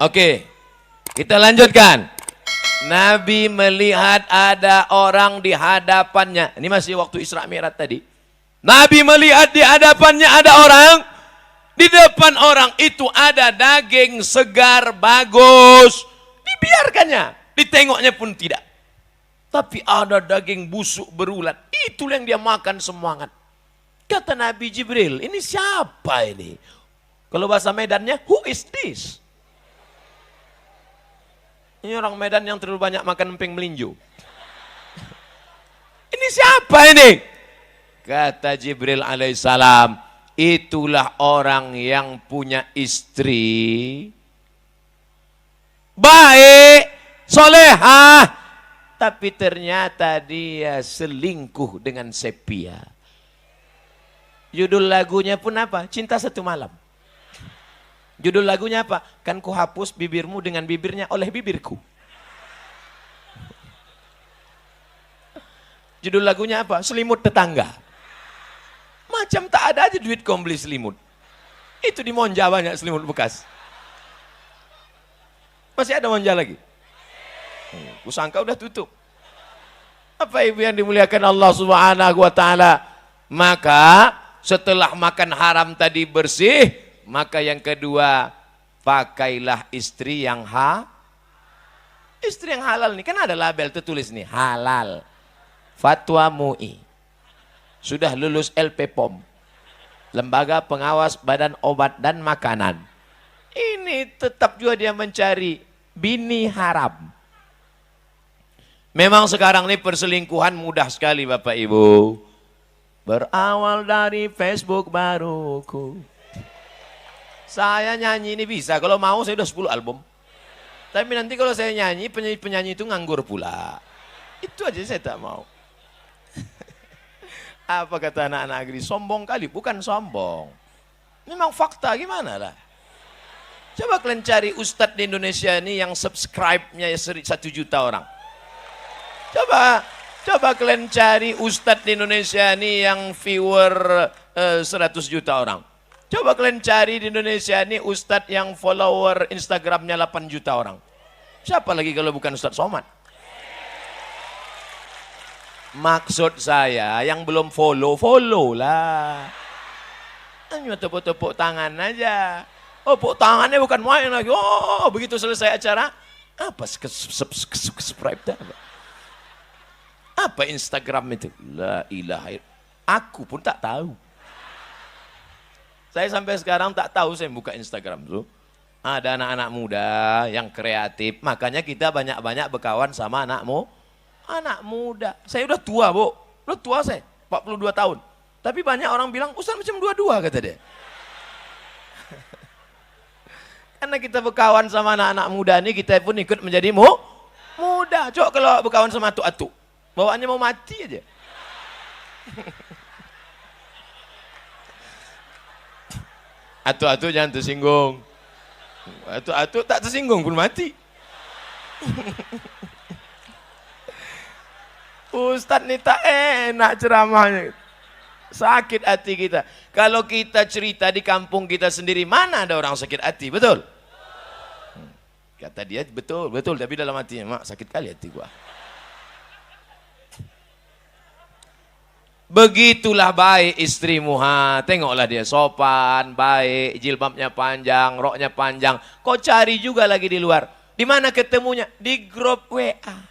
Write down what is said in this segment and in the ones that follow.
Oke, kita lanjutkan. Nabi melihat ada orang di hadapannya. Ini masih waktu Isra Mi'raj tadi. Nabi melihat di hadapannya ada orang. Di depan orang itu ada daging segar, bagus. Dibiarkannya. Ditengoknya pun tidak. Tapi ada daging busuk berulat. Itulah yang dia makan semangat. Kata Nabi Jibril, ini siapa ini? Kalau bahasa Medannya, who is this? Ini orang Medan yang terlalu banyak makan emping melinjo. Ini siapa ini? Kata Jibril alaihissalam, itulah orang yang punya istri baik, solehah, tapi ternyata dia selingkuh dengan sepia. Judul lagunya pun apa? Cinta Satu Malam. Judul lagunya apa? Kan ku hapus bibirmu dengan bibirnya oleh bibirku. Judul lagunya apa? Selimut Tetangga. Macam tak ada aja duit kau beli selimut. Itu di Monja banyak selimut bekas. Masih ada Monja lagi? Kusangka udah tutup. Apa ibu yang dimuliakan Allah Subhanahu wa ta'ala? Maka setelah makan haram tadi bersih, maka yang kedua, pakailah istri yang istri yang halal nih. Kan ada label tertulis nih, halal. Fatwa MUI. Sudah lulus LPPOM. Lembaga Pengawas Badan Obat dan Makanan. Ini tetap juga dia mencari bini haram. Memang sekarang ini perselingkuhan mudah sekali Bapak Ibu. Berawal dari Facebook baruku. Saya nyanyi ini bisa, kalau mau saya udah 10 album. Tapi nanti kalau saya nyanyi, penyanyi itu nganggur pula. Itu aja saya tak mau. Apa kata anak-anak negeri? Sombong kali, bukan sombong. Memang fakta, gimana lah. Coba kalian cari ustadz di Indonesia ini yang subscribe-nya 1 juta orang. Coba kalian cari ustadz di Indonesia ini yang viewer 100 juta orang. Coba kalian cari di Indonesia ini ustadz yang follower Instagramnya 8 juta orang. Siapa lagi kalau bukan Ustadz Somad? Maksud saya yang belum follow lah. Hanya tepuk-tepuk tangan aja. Oh, tepuk tangannya bukan main lagi. Oh, begitu selesai acara, apa subscribe dah? Apa Instagram itu? La ilaha illallah. Aku pun tak tahu. Saya sampai sekarang tak tahu saya buka Instagram tuh. Ada anak-anak muda yang kreatif. Makanya kita banyak-banyak berkawan sama anak muda. Saya udah tua, Bu. Udah tua saya, 42 tahun. Tapi banyak orang bilang, Ustaz macam 22 kata dia. Karena kita berkawan sama anak-anak muda ini, kita pun ikut menjadi muda. Coba kalau berkawan sama atu-atu, bawaannya mau mati aja. Atu-atu jangan tersinggung. Atu-atu tak tersinggung pun mati. Ustadz ini tak enak ceramahnya. Sakit hati kita. Kalau kita cerita di kampung kita sendiri, mana ada orang sakit hati, betul? Kata dia, betul, tapi dalam hatinya, mak sakit kali hati gua. Begitulah baik istrimu, tengoklah dia sopan, baik, jilbabnya panjang, roknya panjang. Kau cari juga lagi di luar. Di mana ketemunya? Di grup WA.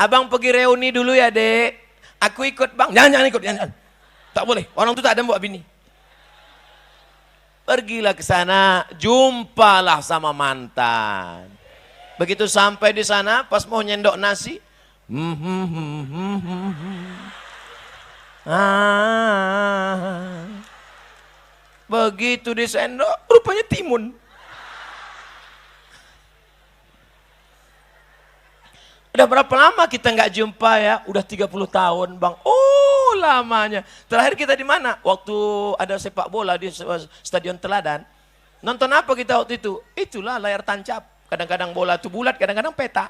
Abang pergi reuni dulu ya, Dek. Aku ikut, Bang. Jangan ikut, jangan. Tak boleh. Orang itu tak ada buat bini. Pergilah ke sana, jumpalah sama mantan. Begitu sampai di sana, pas mau nyendok nasi, begitu disendok, rupanya timun. Udah berapa lama kita nggak jumpa ya? Udah 30 tahun, Bang. Oh, lamanya. Terakhir kita di mana? Waktu ada sepak bola di Stadion Teladan. Nonton apa kita waktu itu? Itulah layar tancap. Kadang-kadang bola itu bulat, kadang-kadang peta.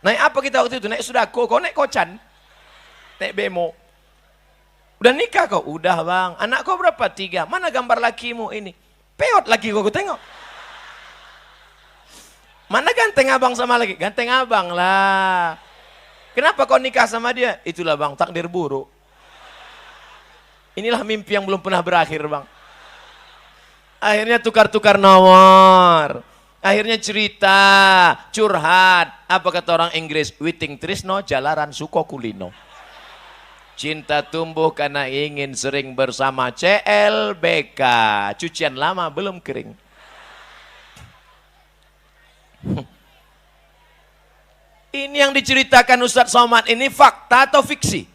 Naik apa kita waktu itu? Naik Sudako, kau naik Kocan. Naik Bemo. Udah nikah kau? Udah, Bang. Anak kau berapa? 3. Mana gambar lakimu ini? Peot lagi gua tengok. Mana ganteng abang sama lagi? Ganteng abang lah. Kenapa kau nikah sama dia? Itulah bang, takdir buruk. Inilah mimpi yang belum pernah berakhir bang. Akhirnya tukar-tukar nomor. Akhirnya cerita, curhat. Apa kata orang Inggris? Witing trisno jalaran suko kulino. Cinta tumbuh karena ingin sering bersama. CLBK. Cucian lama belum kering. Ini yang diceritakan Ustadz Somad ini fakta atau fiksi?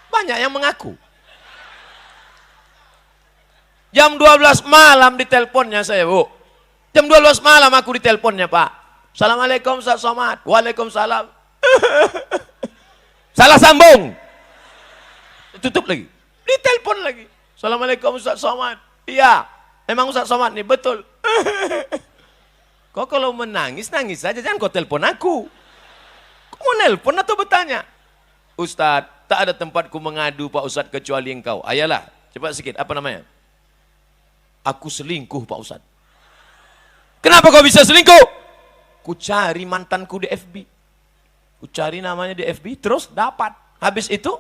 Banyak yang mengaku. Jam 12 malam diteleponnya saya, Bu. Jam 12 malam aku diteleponnya, Pak. Assalamualaikum Ustadz Somad. Waalaikumsalam. Salah sambung. Tutup lagi. Ditelepon lagi. Assalamualaikum Ustadz Somad. Iya. Memang Ustadz Somad nih, betul. Kau kalau menangis, nangis saja, jangan kau telepon aku. Kau mau nelpon atau bertanya? Ustadz, tak ada tempatku mengadu Pak Ustadz kecuali engkau. Ayalah, cepat sikit, apa namanya? Aku selingkuh Pak Ustadz. Kenapa kau bisa selingkuh? Ku cari mantanku di FB. Ku cari namanya di FB, terus dapat. Habis itu,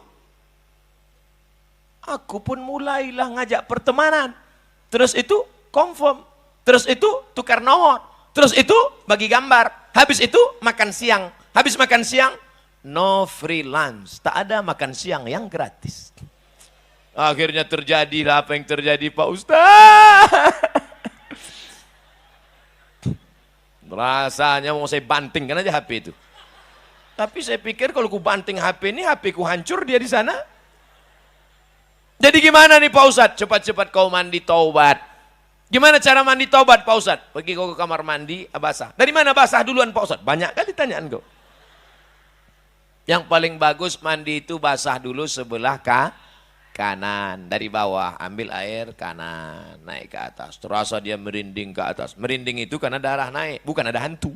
aku pun mulailah ngajak pertemanan. Terus itu, confirm. Terus itu, tukar nomor. Terus itu bagi gambar, habis itu makan siang, habis makan siang no free lunch, tak ada makan siang yang gratis. Akhirnya terjadilah apa yang terjadi Pak Ustaz. Rasanya mau saya bantingkan aja HP itu. Tapi saya pikir kalau ku banting HP ini, HP ku hancur dia di sana. Jadi gimana nih Pak Ustaz? Cepat-cepat kau mandi taubat. Gimana cara mandi taubat Pak Ustadz? Pergi kau ke kamar mandi, basah. Dari mana basah duluan Pak Ustadz? Banyak kali tanyaan kau. Yang paling bagus mandi itu basah dulu sebelah kanan. Dari bawah, ambil air kanan, naik ke atas. Terasa dia merinding ke atas. Merinding itu karena darah naik, bukan ada hantu.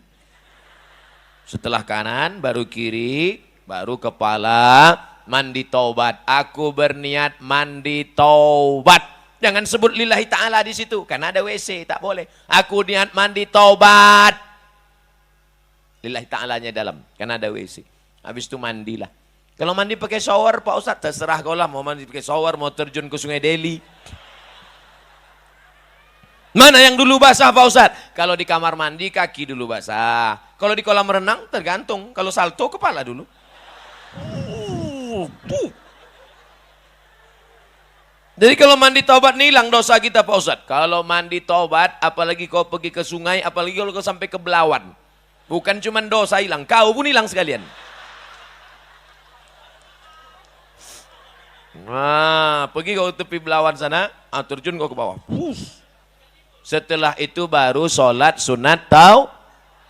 Setelah kanan, baru kiri, baru kepala, mandi taubat. Aku berniat mandi taubat. Jangan sebut lillahi ta'ala di situ, karena ada WC, tak boleh. Aku niat mandi taubat. Lillahi ta'alanya dalam, karena ada WC. Habis itu mandilah. Kalau mandi pakai shower, Pak Ustadz, terserah kau lah. Mau mandi pakai shower, mau terjun ke Sungai Deli. Mana yang dulu basah Pak Ustadz? Kalau di kamar mandi, kaki dulu basah. Kalau di kolam renang, tergantung. Kalau salto, kepala dulu. Jadi kalau mandi taubat nih hilang dosa kita Pak Ustadz. Kalau mandi taubat, apalagi kau pergi ke sungai, apalagi kalau kau sampai ke Belawan. Bukan cuma dosa hilang, kau pun hilang sekalian. Nah, pergi kau tepi Belawan sana, terjun kau ke bawah. Setelah itu baru sholat sunat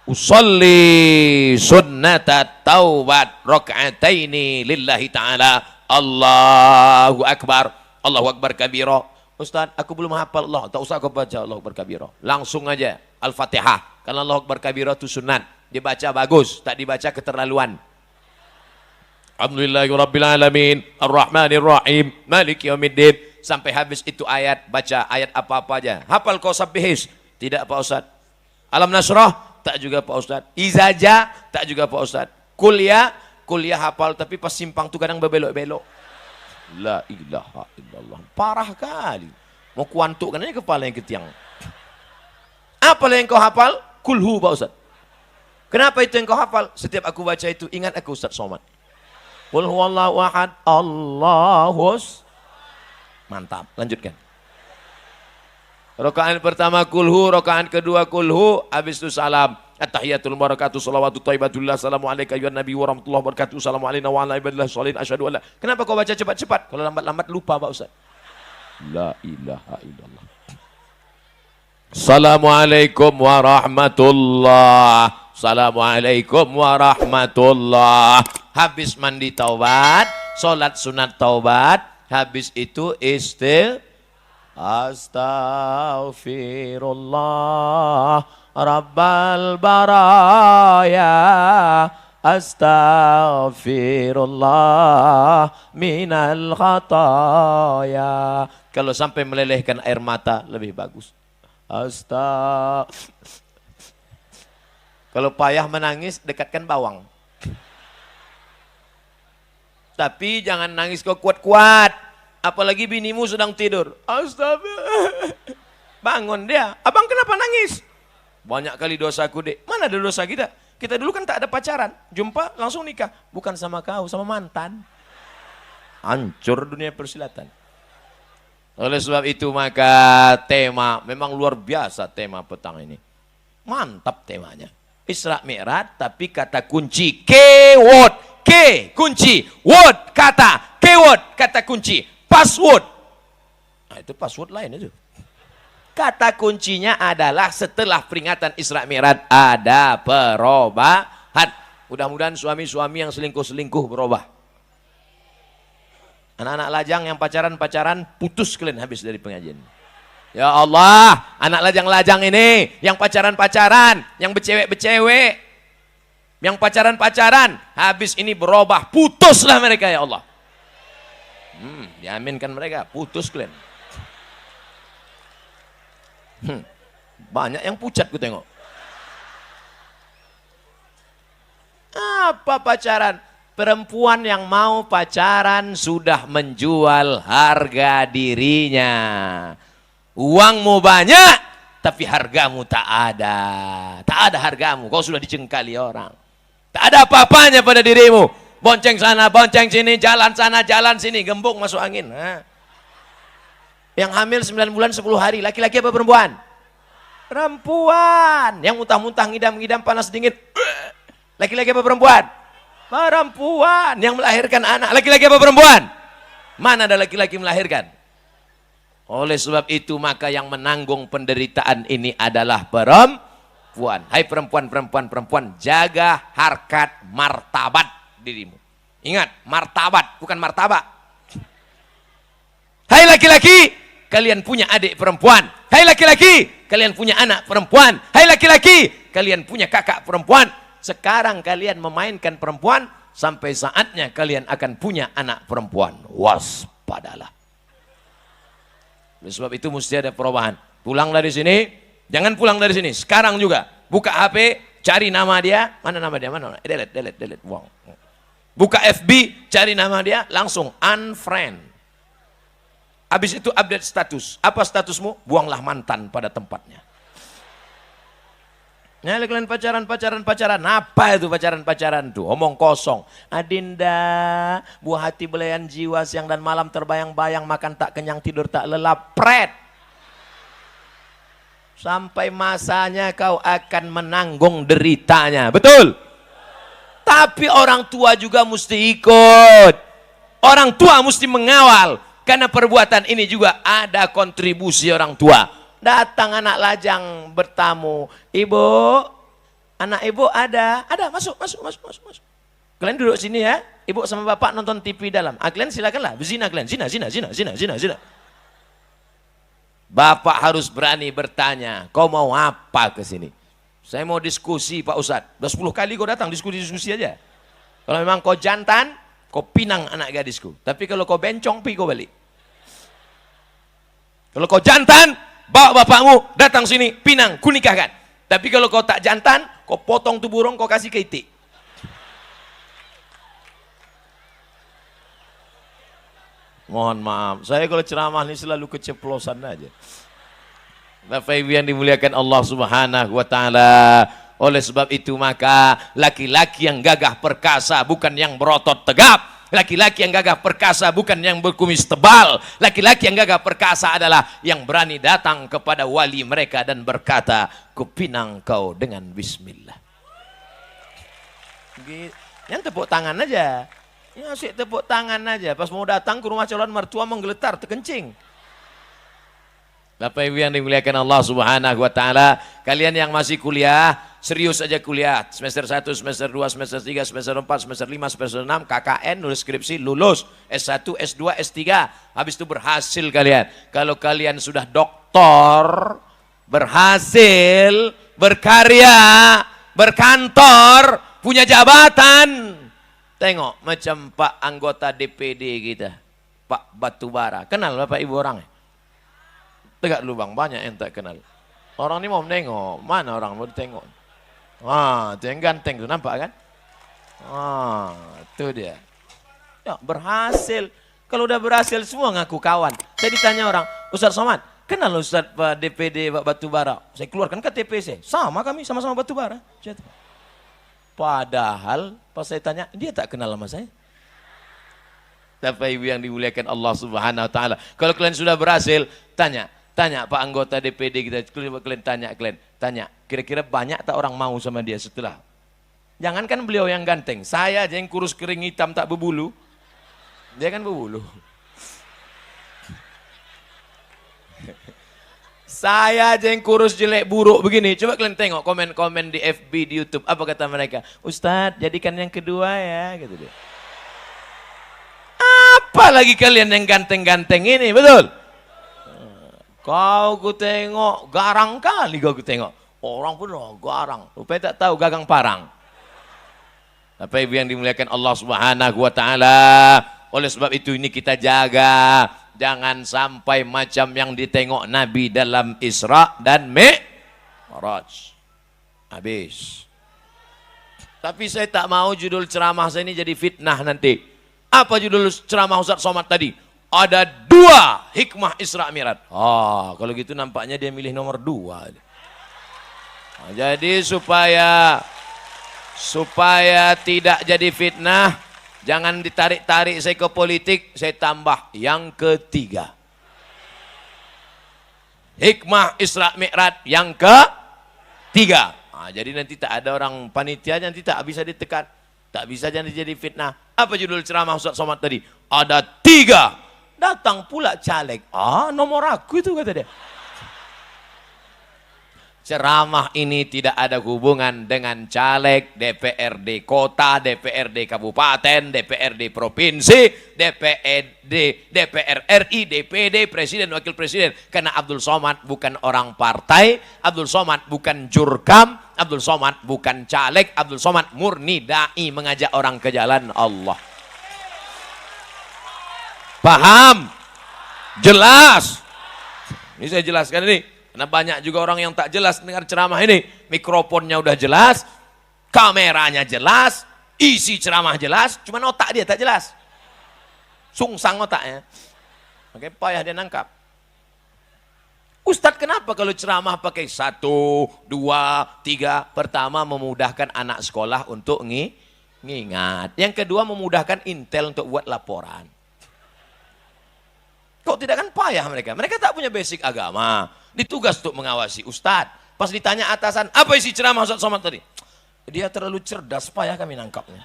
usolli sunnata taubat raka'ataini lillahi ta'ala. Allahu Akbar. Allahu Akbar kabira. Ustaz, aku belum hafal Allah. Tak usah kau baca Allahu Akbar kabira. Langsung aja Al-Fatihah. Karena Allahu Akbar kabira itu sunat. Dibaca bagus, tak dibaca keterlaluan. Alhamdulillahirrabbilalamin. Ar-Rahmanirrahim. Maliki yaumiddin. Sampai habis itu ayat, baca ayat apa-apa aja. Hafal kau sabbihis? Tidak Pak Ustaz. Alam Nasrah? Tak juga Pak Ustaz. Izaja? Tak juga Pak Ustaz. Kuliah hafal tapi pas simpang tu kadang berbelok-belok. La ilaha illallah. Parah kali. Mau kuantukkan aja kepala yang ke tiang. Apa yang kau hafal? Kulhu Pak Ustaz. Kenapa itu yang kau hafal? Setiap aku baca itu ingat aku Ustaz Somad. Qul huwallahu ahad, Allahus. Mantap, lanjutkan. Rakaat pertama kulhu, rakaat kedua kulhu, habis itu salam. At-tahiyatul barakatuh salawatu thayyibatullah assalamu alayka ayyuhan nabi wa rahmatullahi wa barakatuh assalamu alayna wa ala ibadillah sholihin asyhadu an la. Kenapa kau baca cepat-cepat? Kalau lambat-lambat lupa Pak Ustaz. La ilaha illallah. Assalamualaikum warahmatullah. Assalamualaikum warahmatullah. Habis mandi taubat, sholat sunat taubat, habis itu Astaghfirullah Rabbal baraya astaghfirullah minal khataya. Kalau sampai melelehkan air mata lebih bagus. Kalau payah menangis, dekatkan bawang. Tapi jangan nangis kau kuat-kuat. Apalagi binimu sedang tidur. Astagfirullah. Bangun dia. Abang kenapa nangis? Banyak kali dosaku, Dek. Mana ada dosa kita? Kita dulu kan tak ada pacaran. Jumpa langsung nikah. Bukan sama kau, sama mantan. Hancur dunia persilatan. Oleh sebab itu maka tema, memang luar biasa tema petang ini. Mantap temanya. Isra Mi'raj tapi kata kunci. Keyword. K kunci. Word kata. Keyword kata kunci. Password. Nah itu password lain itu. Kata kuncinya adalah setelah peringatan Isra Mi'raj ada perubahan. Mudah-mudahan suami-suami yang selingkuh-selingkuh berubah. Anak-anak lajang yang pacaran-pacaran putus kalian habis dari pengajian. Ya Allah, anak lajang-lajang ini yang pacaran-pacaran, yang bercewek-bercewek, yang pacaran-pacaran, habis ini berubah, putuslah mereka ya Allah. Diaminkan mereka, putus kalian. Banyak yang pucat ku tengok. Apa pacaran? Perempuan yang mau pacaran sudah menjual harga dirinya. Uangmu banyak, tapi hargamu tak ada. Tak ada hargamu, kau sudah dicengkali orang. Tak ada apa-apanya pada dirimu. Bonceng sana, bonceng sini, jalan sana, jalan sini, gembung masuk angin. Yang hamil 9 bulan 10 hari, laki-laki apa perempuan? Perempuan. Yang muntah-muntah, ngidam-ngidam, panas dingin. Laki-laki apa perempuan? Perempuan. Yang melahirkan anak, laki-laki apa perempuan? Mana ada laki-laki melahirkan? Oleh sebab itu maka yang menanggung penderitaan ini adalah perempuan. Hai perempuan, perempuan, perempuan, jaga harkat martabat dirimu. Ingat, martabat bukan martabak. Hai laki-laki, kalian punya adik perempuan. Hai laki-laki, kalian punya anak perempuan. Hai laki-laki, kalian punya kakak perempuan. Sekarang kalian memainkan perempuan, sampai saatnya kalian akan punya anak perempuan. Waspadalah. Oleh sebab itu mesti ada perubahan. Pulang dari sini, jangan pulang dari sini. Sekarang juga, buka HP, cari nama dia. Mana nama dia? Mana? Delete. Wow. Buka FB, cari nama dia, langsung unfriend. Habis itu update status. Apa statusmu? Buanglah mantan pada tempatnya. Nah, kalian pacaran. Apa itu pacaran tuh? Omong kosong. Adinda, buah hati belayan jiwa, siang dan malam terbayang-bayang, makan tak kenyang, tidur tak lelap. Pret. Sampai masanya kau akan menanggung deritanya. Betul? Tapi orang tua juga mesti ikut. Orang tua mesti mengawal. Karena perbuatan ini juga ada kontribusi orang tua. Datang anak lajang bertamu. Ibu, anak ibu ada. Ada, masuk. Kalian duduk sini ya. Ibu sama bapak nonton TV dalam. Kalian silakanlah, berzina kalian. Zina. Bapak harus berani bertanya, kau mau apa ke sini? Saya mau diskusi Pak Ustadz. Udah 10 kali kau datang diskusi aja. Kalau memang kau jantan, kau pinang anak gadisku. Tapi kalau kau bencong, pergi kau balik. Kalau kau jantan, bawa bapakmu datang sini, pinang, ku nikahkan. Tapi kalau kau tak jantan, kau potong tuh burung, kau kasih ke itik. Mohon maaf, saya kalau ceramah ini selalu keceplosan aja. Bapak Ibu yang dimuliakan Allah Subhanahu wa Ta'ala. Oleh sebab itu maka laki-laki yang gagah perkasa bukan yang berotot tegap. Laki-laki yang gagah perkasa bukan yang berkumis tebal. Laki-laki yang gagah perkasa adalah yang berani datang kepada wali mereka dan berkata, kupinang kau dengan bismillah. Yang tepuk tangan aja. Ya sih tepuk tangan aja. Pas mau datang ke rumah calon mertua menggeletar, terkencing. Bapak Ibu yang dimuliakan Allah Subhanahu wa Ta'ala, kalian yang masih kuliah, serius aja kuliah. Semester 1, semester 2, semester 3, semester 4, semester 5, semester 6, KKN, nulis skripsi, lulus. S1, S2, S3. Habis itu berhasil kalian. Kalau kalian sudah doktor, berhasil, berkarya, berkantor, punya jabatan. Tengok macam Pak anggota DPD kita, Pak Batubara. Kenal Bapak Ibu orangnya? Tegak lubang, banyak yang tak kenal. Orang ini mau menengok, mana orang mau tengok? Itu yang ganteng tuh, nampak kan? Itu dia. Ya, berhasil. Kalau udah berhasil semua ngaku kawan. Saya ditanya orang, Ustaz Somad, kenal Ustaz Pak DPD Pak Batubara? Saya keluarkan KTP saya. Sama kami, sama-sama Batubara. Padahal pas saya tanya, dia tak kenal sama saya. Bapak Ibu yang dimuliakan Allah Subhanahu wa taala. Kalau kalian sudah berhasil, tanya Pak anggota DPD kita, kalian tanya, kira-kira banyak tak orang mau sama dia setelah? Jangankan beliau yang ganteng, saya aja yang kurus kering hitam tak berbulu. Dia kan berbulu. Saya aja yang kurus jelek buruk begini. Coba kalian tengok komen-komen di FB, di YouTube. Apa kata mereka? Ustadz, jadikan yang kedua ya. Gitu dia. Apalagi kalian yang ganteng-ganteng ini, betul? Kau ku tengok, garang kali kau ku tengok. Orang pun garang. Rupanya tak tahu gagang parang. Apa Ibu yang dimuliakan Allah Subhanahu wa taala. Oleh sebab itu ini kita jaga. Jangan sampai macam yang ditengok Nabi dalam Isra dan Mi'raj. Habis. Tapi saya tak mau judul ceramah saya ini jadi fitnah nanti. Apa judul ceramah Ustaz Somad tadi? Ada 2 hikmah Isra Mi'raj. Kalau gitu nampaknya dia milih nomor 2. Jadi supaya tidak jadi fitnah, jangan ditarik-tarik saya ke politik, saya tambah yang ketiga. Hikmah Isra Mi'raj yang ketiga. Jadi nanti tak ada orang panitia, nanti tak bisa ditekan. Tak bisa jadi fitnah. Apa judul ceramah Ustaz Somad tadi? Ada 3. Datang pula caleg. Nomor aku itu kata dia. Ceramah ini tidak ada hubungan dengan caleg, DPRD kota, DPRD kabupaten, DPRD provinsi, DPR RI, DPD, presiden, wakil presiden. Karena Abdul Somad bukan orang partai, Abdul Somad bukan jurkam, Abdul Somad bukan caleg, Abdul Somad murni dai mengajak orang ke jalan Allah. Paham? Jelas? Ini saya jelaskan ini. Karena banyak juga orang yang tak jelas dengar ceramah ini. Mikrofonnya udah jelas, kameranya jelas, isi ceramah jelas, cuma otak dia tak jelas. Sungsang otaknya. Makanya payah dia nangkap. Ustadz, kenapa kalau ceramah pakai 1, 2, 3? Pertama, memudahkan anak sekolah untuk ngingat. Yang kedua, memudahkan intel untuk buat laporan. Kok tidak kan payah mereka? Mereka tak punya basic agama. Ditugas untuk mengawasi Ustadz. Pas ditanya atasan, apa isi ceramah Ustadz Somad tadi? Dia terlalu cerdas, payah kami nangkapnya.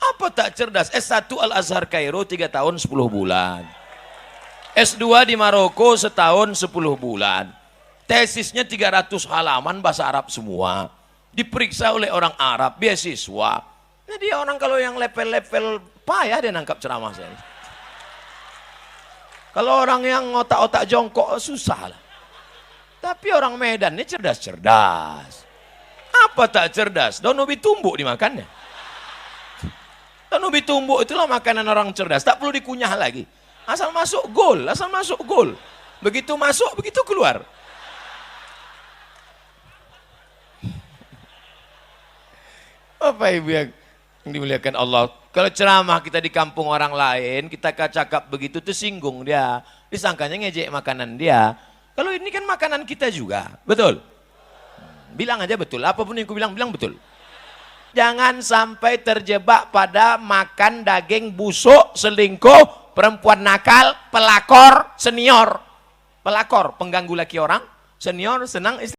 Apa tak cerdas? S1 Al-Azhar Kairo 3 tahun 10 bulan. S2 di Maroko setahun 10 bulan. Tesisnya 300 halaman bahasa Arab semua. Diperiksa oleh orang Arab, beasiswa. Nah, dia orang kalau yang level-level payah dia nangkap ceramah saya. Kalau orang yang otak-otak jongkok susah lah. Tapi orang Medan ini cerdas-cerdas. Apa tak cerdas? Daun ubi tumbuk dimakannya. Daun ubi tumbuk itulah makanan orang cerdas. Tak perlu dikunyah lagi. Asal masuk gol, asal masuk gol. Begitu masuk, begitu keluar. Apa Ibu yang dimuliakan Allah? Kalau ceramah kita di kampung orang lain, kita cakap begitu tersinggung dia. Disangkanya ngejek makanan dia. Kalau ini kan makanan kita juga, betul? Bilang aja betul, apapun yang aku bilang betul. Jangan sampai terjebak pada makan daging busuk, selingkuh, perempuan nakal, pelakor, senior. Pelakor, pengganggu laki orang, senior senang istri.